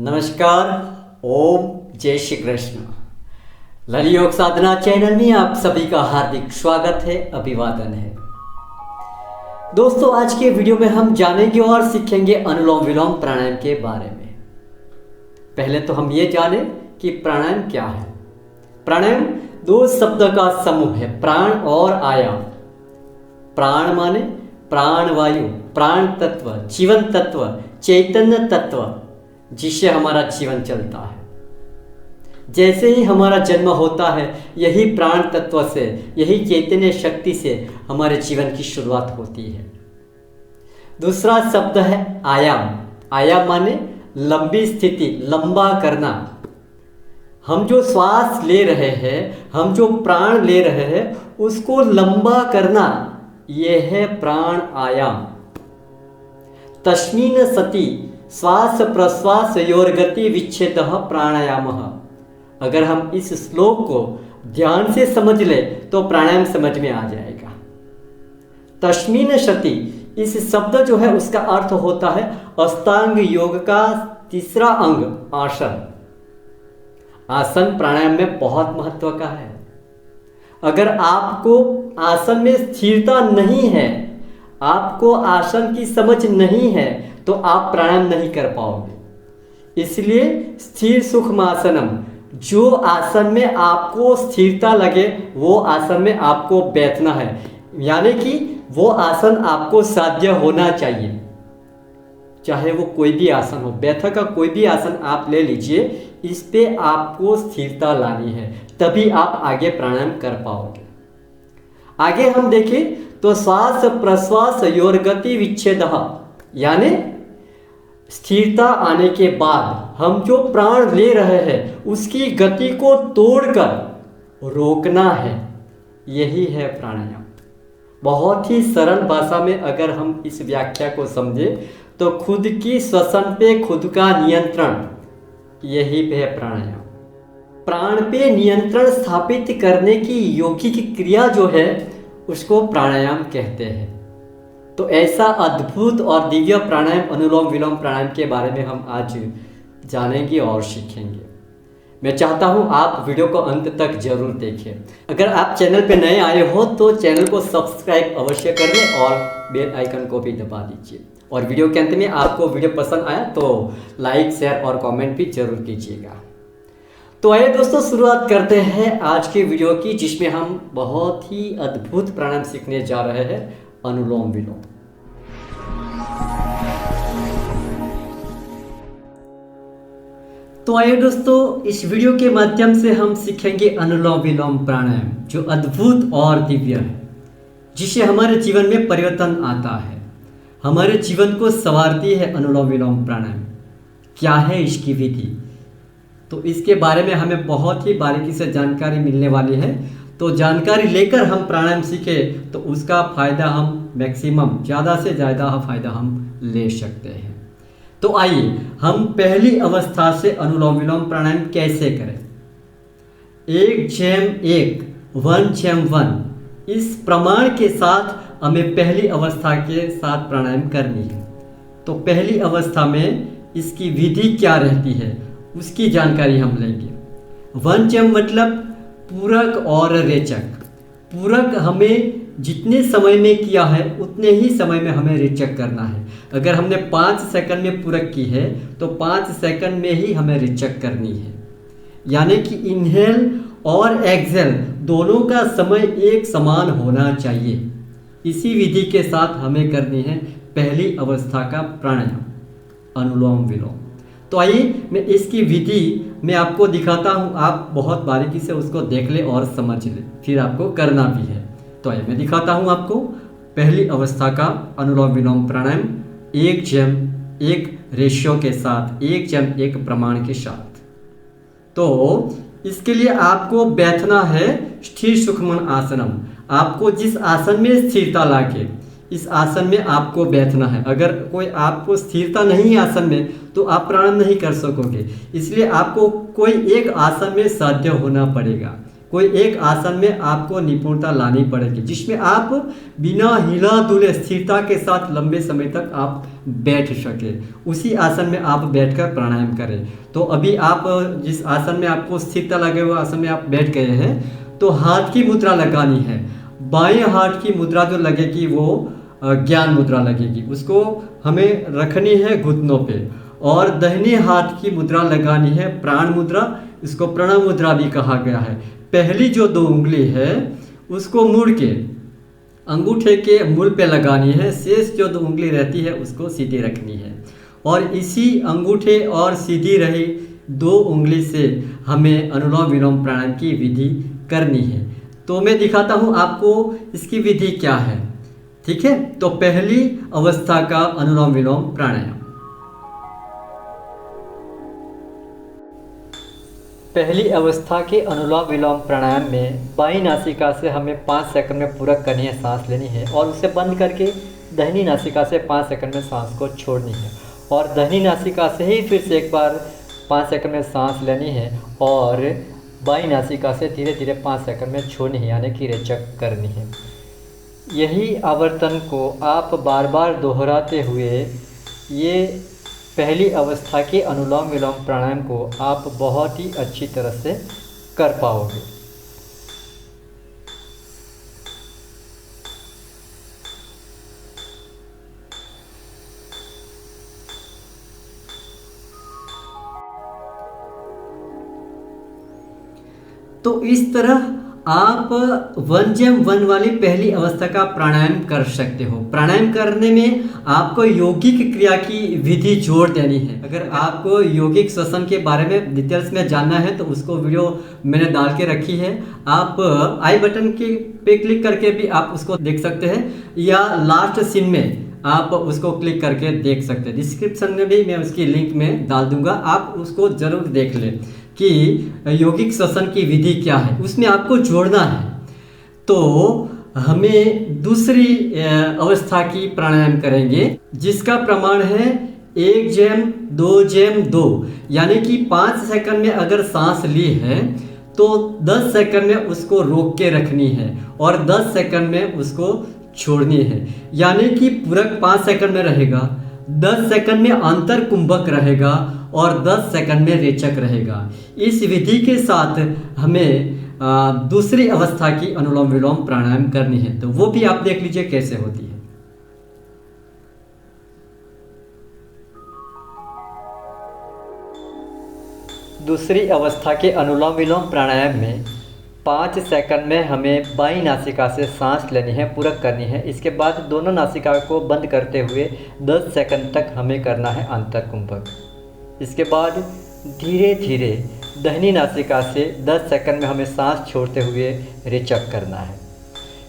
नमस्कार। ओम जय श्री कृष्ण। ललित योग साधना चैनल में आप सभी का हार्दिक स्वागत है, अभिवादन है। दोस्तों, आज के वीडियो में हम जानेंगे और सीखेंगे अनुलोम विलोम प्राणायाम के बारे में। पहले तो हम ये जाने कि प्राणायाम क्या है। प्राणायाम दो शब्द का समूह है, प्राण और आयाम। प्राण माने प्राण वायु, प्राण तत्व, जीवन तत्व, चैतन्य तत्व, जिससे हमारा जीवन चलता है। जैसे ही हमारा जन्म होता है, यही प्राण तत्व से, यही चैतन्य शक्ति से हमारे जीवन की शुरुआत होती है। दूसरा शब्द है आयाम। आयाम माने लंबी स्थिति, लंबा करना। हम जो श्वास ले रहे हैं, हम जो प्राण ले रहे हैं, उसको लंबा करना, यह है प्राण आयाम। तस्मिन् सति श्वास प्रश्वास योर्गति विच्छेदः प्राणायामः। अगर हम इस श्लोक को ध्यान से समझ ले तो प्राणायाम समझ में आ जाएगा। तस्मिन् सति, इस शब्द जो है उसका अर्थ होता है अष्टांग योग का तीसरा अंग आसन। आसन प्राणायाम में बहुत महत्व का है। अगर आपको आसन में स्थिरता नहीं है, आपको आसन की समझ नहीं है, तो आप प्राणायाम नहीं कर पाओगे। इसलिए स्थिर सूक्ष्म आसनम, जो आसन में आपको स्थिरता लगे वो आसन में आपको बैठना है। यानी कि वो आसन आपको साध्य होना चाहिए, चाहे वो कोई भी आसन हो। बैठक का कोई भी आसन आप ले लीजिए, इस पे आपको स्थिरता लानी है, तभी आप आगे प्राणायाम कर पाओगे। आगे हम देखें तो श्वास प्रश्वास योर्गति विच्छेदः, यानी स्थिरता आने के बाद हम जो प्राण ले रहे हैं उसकी गति को तोड़कर रोकना है, यही है प्राणायाम। बहुत ही सरल भाषा में अगर हम इस व्याख्या को समझे तो खुद की श्वसन पे खुद का नियंत्रण, यही है प्राणायाम। प्राण पे नियंत्रण स्थापित करने की यौगिक क्रिया जो है उसको प्राणायाम कहते हैं। तो ऐसा अद्भुत और दिव्य प्राणायाम अनुलोम विलोम प्राणायाम के बारे में हम आज जानेंगे और सीखेंगे। मैं चाहता हूं आप वीडियो को अंत तक जरूर देखें। अगर आप चैनल पे नए आए हो तो चैनल को सब्सक्राइब अवश्य कर लें और बेल आइकन को भी दबा दीजिए। और वीडियो के अंत में आपको वीडियो पसंद आया तो लाइक शेयर और कमेंट भी जरूर कीजिएगा। तो आइए दोस्तों, शुरुआत करते हैं आज के वीडियो की, जिसमें हम बहुत ही अद्भुत प्राणायाम सीखने जा रहे हैं, अनुलोम विलोम। तो आइए दोस्तों, इस वीडियो के माध्यम से हम सीखेंगे अनुलोम विलोम प्राणायाम, जो अद्भुत और दिव्य है, जिससे हमारे जीवन में परिवर्तन आता है, हमारे जीवन को संवारती है। अनुलोम विलोम प्राणायाम क्या है, इसकी विधि, तो इसके बारे में हमें बहुत ही बारीकी से जानकारी मिलने वाली है। तो जानकारी लेकर हम प्राणायाम सीखे तो उसका फायदा हम मैक्सिमम, ज़्यादा से ज़्यादा फायदा हम ले सकते हैं। तो आइए हम पहली अवस्था से अनुलोम विलोम प्राणायाम कैसे करें। 1:1 1:1 इस प्रमाण के साथ हमें पहली अवस्था के साथ प्राणायाम करनी है। तो पहली अवस्था में इसकी विधि क्या रहती है उसकी जानकारी हम लेंगे। 1 मतलब पूरक और रेचक। पूरक हमें जितने समय में किया है उतने ही समय में हमें रेचक करना है। अगर हमने 5 सेकंड में पूरक की है तो 5 सेकंड में ही हमें रेचक करनी है। यानी कि इनहेल और एक्सहेल दोनों का समय एक समान होना चाहिए। इसी विधि के साथ हमें करनी है पहली अवस्था का प्राणायाम, अनुलोम विलोम। तो आइए मैं इसकी विधि मैं आपको दिखाता हूँ, आप बहुत बारीकी से उसको देख ले और समझ ले, फिर आपको करना भी है। तो आइए मैं दिखाता हूँ आपको पहली अवस्था का अनुलोम विलोम प्राणायाम 1:1 रेशियो के साथ, 1:1 प्रमाण के साथ। तो इसके लिए आपको बैठना है स्थिर सूक्ष्म आसनम। आपको जिस आसन में स्थिरता लाके इस आसन में आपको बैठना है। अगर कोई आपको स्थिरता नहीं है आसन में तो आप प्राणायाम नहीं कर सकोगे। इसलिए आपको कोई एक आसन में साध्य होना पड़ेगा। कोई एक आसन में आपको निपुणता लानी पड़ेगी, जिसमें आप बिना हिला डुले स्थिरता के साथ लंबे समय तक आप बैठ सके। उसी आसन में आप बैठकर प्राणायाम करें। तो अभी आप जिस आसन में आपको स्थिरता लगे हुए आसन में आप बैठ गए हैं, तो हाथ की मुद्रा लगानी है। बाएं हाथ की मुद्रा जो लगेगी वो ज्ञान मुद्रा लगेगी, उसको हमें रखनी है घुटनों पे। और दाहिने हाथ की मुद्रा लगानी है प्राण मुद्रा, इसको प्रणव मुद्रा भी कहा गया है। पहली जो 2 उंगली है उसको मुड़ के अंगूठे के मूल पे लगानी है, शेष जो 2 उंगली रहती है उसको सीधी रखनी है। और इसी अंगूठे और सीधी रही 2 उंगली से हमें अनुलोम विलोम प्राणायाम की विधि करनी है। तो मैं दिखाता हूँ आपको इसकी विधि क्या है, ठीक है। तो पहली अवस्था का अनुलोम विलोम प्राणायाम। पहली अवस्था के अनुलोम विलोम प्राणायाम में बाईं नासिका से हमें 5 सेकंड में पूरक करनी है, सांस लेनी है, और उसे बंद करके दाहिनी नासिका से 5 सेकंड में सांस को छोड़नी है। और दाहिनी नासिका से ही फिर से एक बार 5 सेकंड में सांस लेनी है और बाईं नासिका से धीरे धीरे 5 सेकंड में छोड़नी है, यानी कि रेचक करनी है। यही आवर्तन को आप बार बार दोहराते हुए ये पहली अवस्था के अनुलोम विलोम प्राणायाम को आप बहुत ही अच्छी तरह से कर पाओगे। तो इस तरह आप 1 वाली पहली अवस्था का प्राणायाम कर सकते हो। प्राणायाम करने में आपको यौगिक क्रिया की विधि जोड़ देनी है। अगर आपको यौगिक श्वसन के बारे में डिटेल्स में जानना है तो उसको वीडियो मैंने डाल के रखी है, आप आई बटन के पे क्लिक करके भी आप उसको देख सकते हैं, या लास्ट सीन में आप उसको क्लिक करके देख सकते हैं। डिस्क्रिप्शन में भी मैं उसकी लिंक में डाल दूंगा, आप उसको जरूर देख लें कि यौगिक श्वसन की विधि क्या है, उसमें आपको जोड़ना है। तो हमें दूसरी अवस्था की प्राणायाम करेंगे, जिसका प्रमाण है 1/2/2, यानी कि 5 सेकंड में अगर सांस ली है तो 10 सेकंड में उसको रोक के रखनी है और 10 सेकंड में उसको छोड़नी है। यानी कि पूरक 5 सेकंड में रहेगा, 10 सेकंड में अंतर कुंभक रहेगा और 10 सेकंड में रेचक रहेगा। इस विधि के साथ हमें दूसरी अवस्था की अनुलोम विलोम प्राणायाम करनी है, तो वो भी आप देख लीजिए कैसे होती है। दूसरी अवस्था के अनुलोम विलोम प्राणायाम में 5 सेकंड में हमें बाईं नासिका से सांस लेनी है, पूरक करनी है। इसके बाद दोनों नासिका को बंद करते हुए 10 सेकंड तक हमें करना है अंतर कुंभक। इसके बाद धीरे धीरे दाहिनी नासिका से 10 सेकंड में हमें सांस छोड़ते हुए रेचक करना है।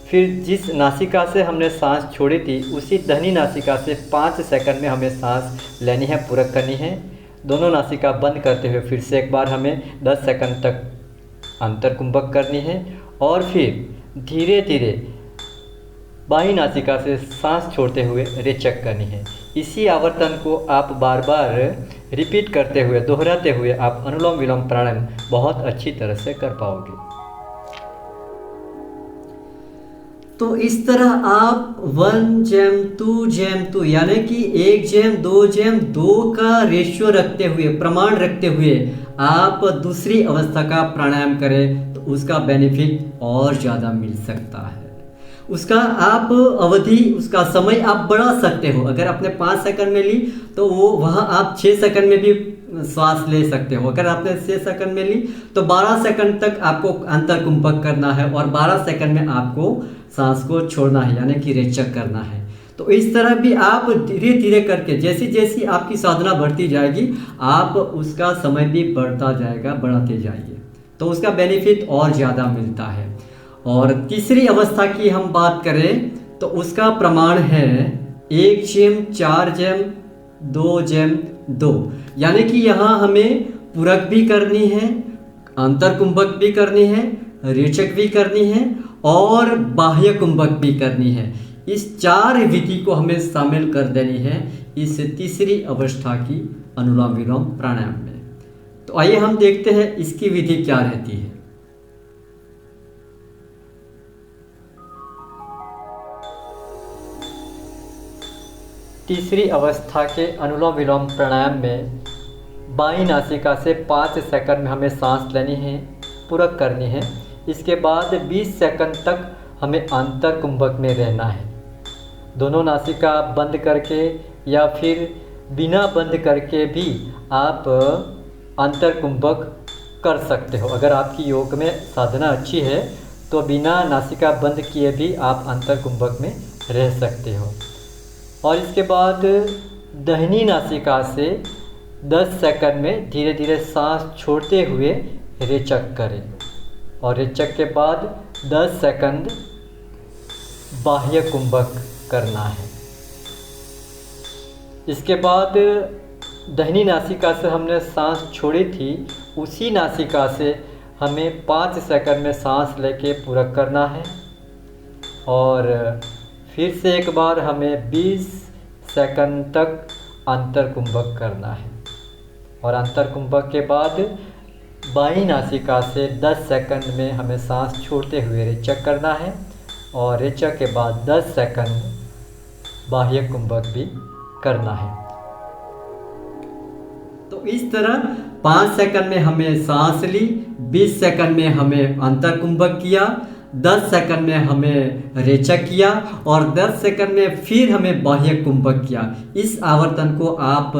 फिर जिस नासिका से हमने सांस छोड़ी थी उसी दाहिनी नासिका से 5 सेकंड में हमें सांस लेनी है, पूरक करनी है। दोनों नासिका बंद करते हुए फिर से एक बार हमें 10 सेकंड तक अंतर कुंभक करनी है और फिर धीरे धीरे बाईं नासिका से सांस छोड़ते हुए रेचक करनी है। इसी आवर्तन को आप बार बार रिपीट करते हुए, दोहराते हुए आप अनुलोम विलोम प्राणायाम बहुत अच्छी तरह से कर पाओगे। तो इस तरह आप 1/2/2 यानी कि 1/2/2 का रेशियो रखते हुए, प्रमाण रखते हुए आप दूसरी अवस्था का प्राणायाम करें तो उसका बेनिफिट और ज़्यादा मिल सकता है। उसका आप अवधि, उसका समय आप बढ़ा सकते हो। अगर आपने 5 सेकंड में ली तो वो वहाँ आप 6 सेकंड में भी श्वास ले सकते हो। अगर आपने 6 सेकंड में ली तो 12 सेकंड तक आपको अंतर कुंभक करना है और 12 सेकंड में आपको सांस को छोड़ना है, यानी कि रेचक करना है। तो इस तरह भी आप धीरे धीरे करके, जैसी जैसी आपकी साधना बढ़ती जाएगी आप उसका समय भी बढ़ता जाएगा, बढ़ाते जाइए, तो उसका बेनिफिट और ज़्यादा मिलता है। और तीसरी अवस्था की हम बात करें तो उसका प्रमाण है 1/4/2/2, यानी कि यहाँ हमें पूरक भी करनी है, अंतर कुंभक भी करनी है, रेचक भी करनी है और बाह्य कुंभक भी करनी है। इस 4 विधि को हमें शामिल कर देनी है इस तीसरी अवस्था की अनुलोम विलोम प्राणायाम में। तो आइए हम देखते हैं इसकी विधि क्या रहती है। तीसरी अवस्था के अनुलोम विलोम प्राणायाम में बाईं नासिका से 5 सेकंड में हमें सांस लेनी है, पूरक करनी है। इसके बाद 20 सेकंड तक हमें अंतर कुंभक में रहना है। दोनों नासिका बंद करके या फिर बिना बंद करके भी आप अंतर कुंभक कर सकते हो। अगर आपकी योग में साधना अच्छी है तो बिना नासिका बंद किए भी आप अंतर कुंभक में रह सकते हो। और इसके बाद दाहिनी नासिका से 10 सेकंड में धीरे धीरे सांस छोड़ते हुए रेचक करें और रेचक के बाद 10 सेकंड बाह्य कुंभक करना है। इसके बाद दाहिनी नासिका से हमने सांस छोड़ी थी, उसी नासिका से हमें 5 सेकंड में सांस लेके पूरक करना है और फिर से एक बार हमें 20 सेकंड तक अंतर कुंभक करना है। और अंतर कुंभक के बाद बाईं नासिका से 10 सेकंड में हमें सांस छोड़ते हुए रेचक करना है और रेचक के बाद 10 सेकंड बाह्य कुंभक भी करना है। तो इस तरह 5 सेकंड में हमें सांस ली, 20 सेकंड में हमें अंतर कुंभक किया, 10 सेकंड में हमें रेचक किया और 10 सेकंड में फिर हमें बाह्य कुंभक किया। इस आवर्तन को आप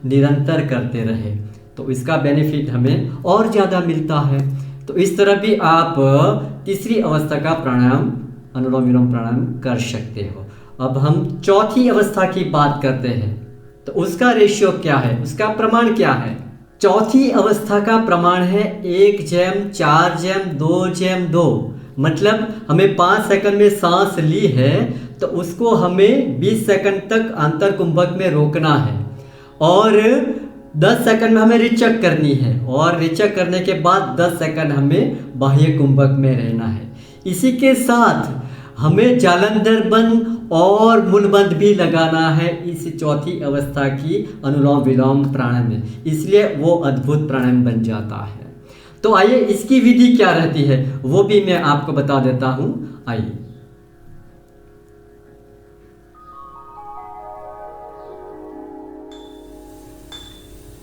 निरंतर करते रहे तो इसका बेनिफिट हमें और ज़्यादा मिलता है। तो इस तरह भी आप तीसरी अवस्था का प्राणायाम, अनुलोम विलोम प्राणायाम कर सकते हो। अब हम चौथी अवस्था की बात करते हैं तो उसका रेशियो क्या है, उसका प्रमाण क्या है। चौथी अवस्था का प्रमाण है 1:4:2:2। मतलब हमें 5 सेकंड में सांस ली है तो उसको हमें 20 सेकंड तक अंतर कुंभक में रोकना है और 10 सेकंड में हमें रेचक करनी है और रेचक करने के बाद 10 सेकंड हमें बाह्य कुंभक में रहना है। इसी के साथ हमें जालंधर बंद और मूलबंद भी लगाना है इस चौथी अवस्था की अनुलोम विलोम प्राणायाम में, इसलिए वो अद्भुत प्राणायाम बन जाता है। तो आइए इसकी विधि क्या रहती है वो भी मैं आपको बता देता हूं। आइए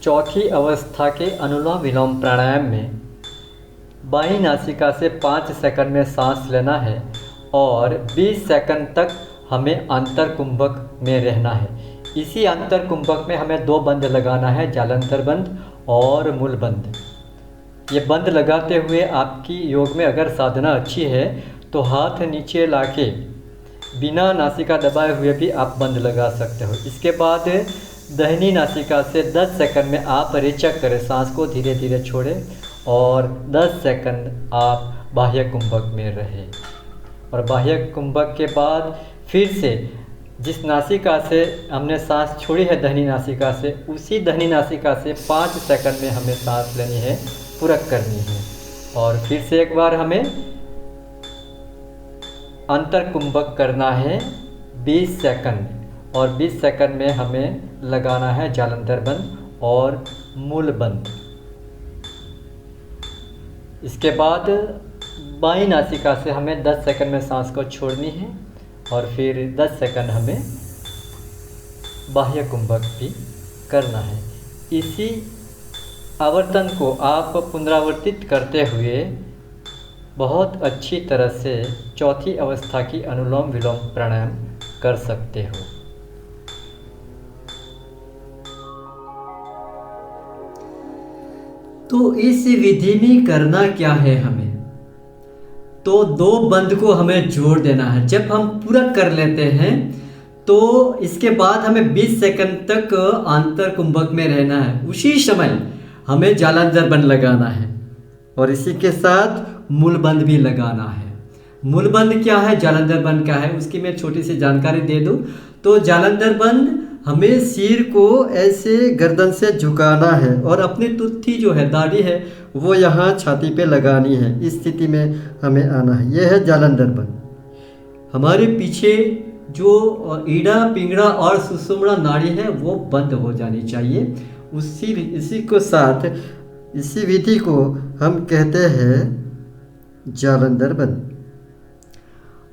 चौथी अवस्था के अनुलोम विलोम प्राणायाम में बाईं नासिका से 5 सेकंड में सांस लेना है और 20 सेकंड तक हमें अंतर कुंभक में रहना है। इसी अंतर कुंभक में हमें 2 बंद लगाना है, जालंधर बंद और मूल बंद। ये बंद लगाते हुए आपकी योग में अगर साधना अच्छी है तो हाथ नीचे लाके बिना नासिका दबाए हुए भी आप बंद लगा सकते हो। इसके बाद दाहिनी नासिका से 10 सेकंड में आप रेचक करें, सांस को धीरे धीरे छोड़ें और 10 सेकंड आप बाह्य कुंभक में रहें। और बाह्य कुंभक के बाद फिर से जिस नासिका से हमने सांस छोड़ी है दाहिनी नासिका से, उसी दाहिनी नासिका से 5 सेकंड में हमें सांस लेनी है, पूरक करनी है और फिर से एक बार हमें अंतर कुंभक करना है 20 सेकंड और 20 सेकंड में हमें लगाना है जालंधर बंद और मूल बंद। इसके बाद बाईं नासिका से हमें 10 सेकंड में सांस को छोड़नी है और फिर 10 सेकंड हमें बाह्य कुंभक भी करना है। इसी आवर्तन को आप पुनरावर्तित करते हुए बहुत अच्छी तरह से चौथी अवस्था की अनुलोम विलोम प्राणायाम कर सकते हो। तो इस विधि में करना क्या है हमें, तो 2 बंद को हमें जोड़ देना है। जब हम पूरक कर लेते हैं तो इसके बाद हमें 20 सेकंड तक अंतर कुंभक में रहना है। उसी समय हमें जालंधर बंद लगाना है और इसी के साथ मूल बंद भी लगाना है। मूल बंद क्या है, जालंधर बंद क्या है, उसकी मैं छोटी सी जानकारी दे दूं तो जालंधर बंद हमें सिर को ऐसे गर्दन से झुकाना है और अपनी तुत्थी जो है, दाढ़ी है, वो यहाँ छाती पे लगानी है। इस स्थिति में हमें आना है। यह है जालंधर बंद। हमारे पीछे जो ईड़ा पिंगड़ा और सुषुम्ना नाड़ी है वो बंद हो जानी चाहिए। इसी को साथ इसी विधि को हम कहते हैं जालंधर बंद।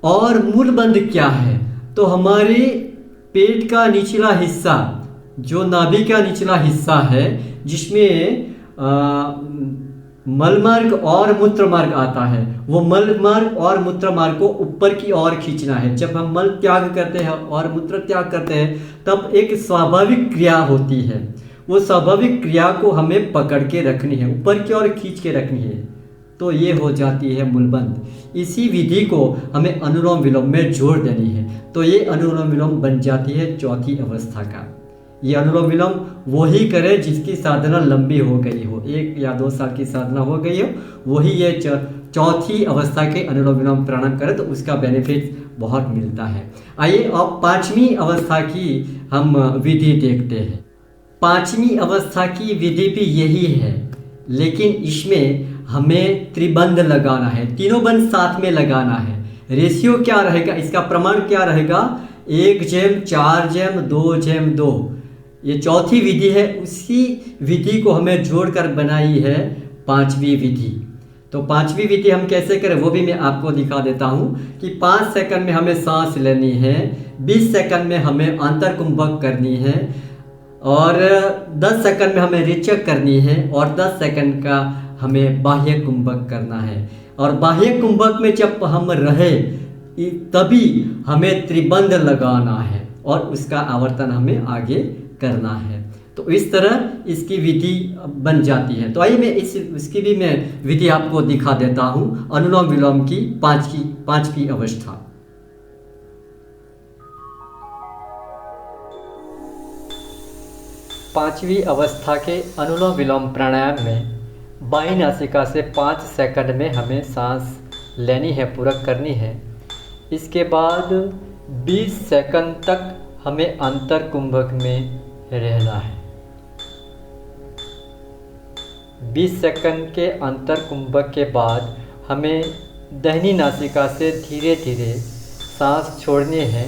और मूल बंद क्या है, तो हमारी पेट का निचला हिस्सा, जो नाभि का निचला हिस्सा है, जिसमें मलमार्ग और मूत्रमार्ग आता है, वो मलमार्ग और मूत्रमार्ग को ऊपर की ओर खींचना है। जब हम मल त्याग करते हैं और मूत्र त्याग करते हैं, तब एक स्वाभाविक क्रिया होती है। वो स्वाभाविक क्रिया को हमें पकड़ के रखनी है, ऊपर की ओर खींच के रखनी है, तो ये हो जाती है मूलबंध। इसी विधि को हमें अनुलोम विलोम में जोड़ देनी है, तो ये अनुलोम विलोम बन जाती है चौथी अवस्था का। ये अनुलोम विलोम वही करे जिसकी साधना लंबी हो गई हो, 1 या 2 साल की साधना हो गई हो, वही ये चौथी अवस्था के अनुलोम विलोम प्राणायाम करे तो उसका बेनिफिट बहुत मिलता है। आइए अब 5वीं अवस्था की हम विधि देखते हैं। 5वीं अवस्था की विधि भी यही है, लेकिन इसमें हमें त्रिबंध लगाना है, तीनों बंध साथ में लगाना है। रेशियो क्या रहेगा, इसका प्रमाण क्या रहेगा, 1:4:2:2। ये चौथी विधि है, उसी विधि को हमें जोड़कर बनाई है 5वीं विधि। तो 5वीं विधि हम कैसे करें वो भी मैं आपको दिखा देता हूँ कि 5 सेकंड में हमें सांस लेनी है, 20 सेकंड में हमें अंतर कुंभक करनी है, और 10 सेकंड में हमें रेचक करनी है, और 10 सेकंड का हमें बाह्य कुंभक करना है। और बाह्य कुंभक में जब हम रहे तभी हमें त्रिबंध लगाना है और उसका आवर्तन हमें आगे करना है। तो इस तरह इसकी विधि बन जाती है। तो आइए मैं इसकी भी मैं विधि आपको दिखा देता हूँ, अनुलोम विलोम की पांचवी अवस्था। पांचवी अवस्था के अनुलोम विलोम प्राणायाम में बाईं नासिका से 5 सेकंड में हमें सांस लेनी है, पूरक करनी है। इसके बाद 20 सेकंड तक हमें अंतर कुंभक में रहना है। 20 सेकंड के अंतर कुंभक के बाद हमें दाहिनी नासिका से धीरे धीरे सांस छोड़नी है,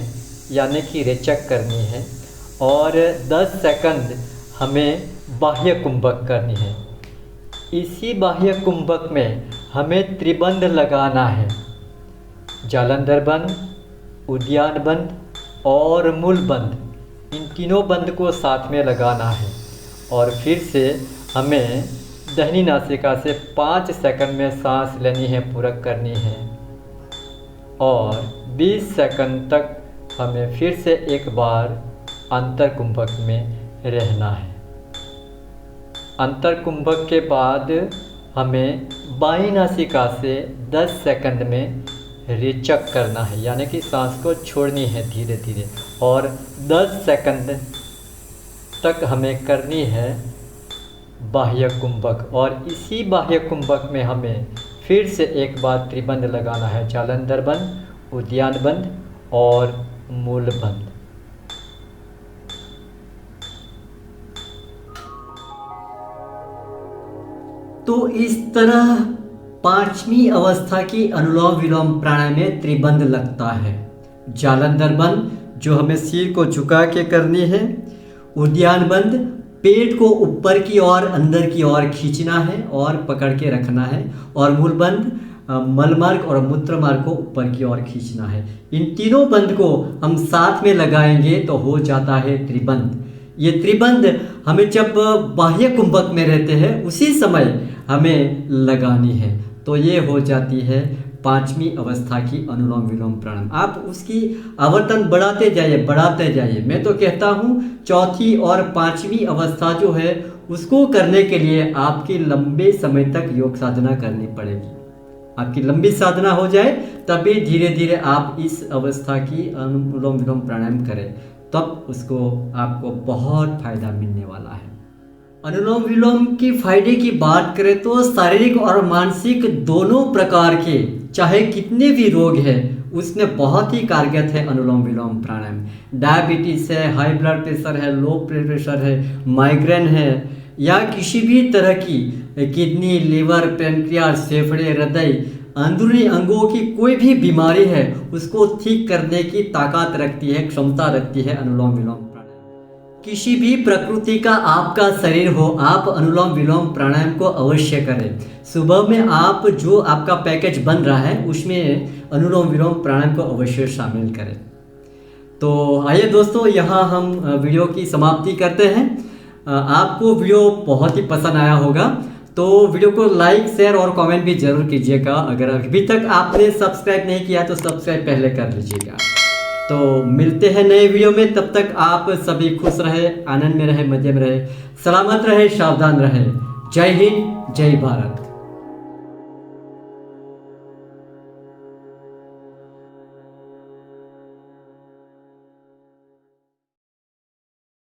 यानी कि रेचक करनी है, और 10 सेकंड हमें बाह्य कुंभक करनी है। इसी बाह्य कुंभक में हमें त्रिबंध लगाना है, जालंधर बंध, उद्यान बंध और मूल बंध। इन तीनों बंध को साथ में लगाना है, और फिर से हमें दाहिनी नासिका से 5 सेकंड में सांस लेनी है, पूरक करनी है, और 20 सेकंड तक हमें फिर से एक बार अंतर कुंभक में रहना है। अंतर कुंभक के बाद हमें बाईं नासिका से 10 सेकंड में रेचक करना है, यानी कि सांस को छोड़नी है धीरे धीरे, और 10 सेकंड तक हमें करनी है बाह्य कुंभक, और इसी बाह्य कुंभक में हमें फिर से एक बार त्रिबंध लगाना है, जालंधर बंध, उद्यान बंध और मूल बंध। तो इस तरह 5वीं अवस्था की अनुलोम विलोम प्राणायाम में त्रिबंध लगता है। जालंधर बंध जो हमें सिर को झुका के करनी है, उद्यान बंध पेट को ऊपर की ओर अंदर की ओर खींचना है और पकड़ के रखना है, और मूल बंध मलमार्ग और मूत्रमार्ग को ऊपर की ओर खींचना है। इन तीनों बंध को हम साथ में लगाएंगे तो हो जाता है त्रिबंध। ये त्रिबंध हमें जब बाह्य कुंभक में रहते हैं उसी समय हमें लगानी है, तो ये हो जाती है 5वीं अवस्था की अनुलोम विलोम प्राणायाम। आप उसकी आवर्तन बढ़ाते जाइए। मैं तो कहता हूँ चौथी और 5वीं अवस्था जो है उसको करने के लिए आपकी लंबे समय तक योग साधना करनी पड़ेगी। आपकी लंबी साधना हो जाए तभी धीरे धीरे आप इस अवस्था की अनुलोम विलोम प्राणायाम करें, तब उसको आपको बहुत फायदा मिलने वाला है। अनुलोम विलोम की फायदे की बात करें तो शारीरिक और मानसिक दोनों प्रकार के चाहे कितने भी रोग हैं उसमें बहुत ही कारगर है अनुलोम विलोम प्राणायाम। डायबिटीज है, हाई ब्लड प्रेशर है, लो प्रेशर है, माइग्रेन है, या किसी भी तरह की किडनी, लिवर, पैंक्रियास, फेफड़े, हृदय, अंदरूनी अंगों की कोई भी बीमारी है उसको ठीक करने की ताकत रखती है, क्षमता रखती है अनुलोम विलोम प्राणायाम। किसी भी प्रकृति का आपका शरीर हो, आप अनुलोम विलोम प्राणायाम को अवश्य करें। सुबह में आप जो आपका पैकेज बन रहा है उसमें अनुलोम विलोम प्राणायाम को अवश्य शामिल करें। तो आइए दोस्तों, यहाँ हम वीडियो की समाप्ति करते हैं। आपको वीडियो बहुत ही पसंद आया होगा, तो वीडियो को लाइक, शेयर और कमेंट भी जरूर कीजिएगा। अगर अभी तक आपने सब्सक्राइब नहीं किया तो सब्सक्राइब पहले कर लीजिएगा। तो मिलते हैं नए वीडियो में, तब तक आप सभी खुश रहे, आनंद में रहे, मजे में रहे, सलामत रहे, सावधान रहे। जय हिंद, जय भारत।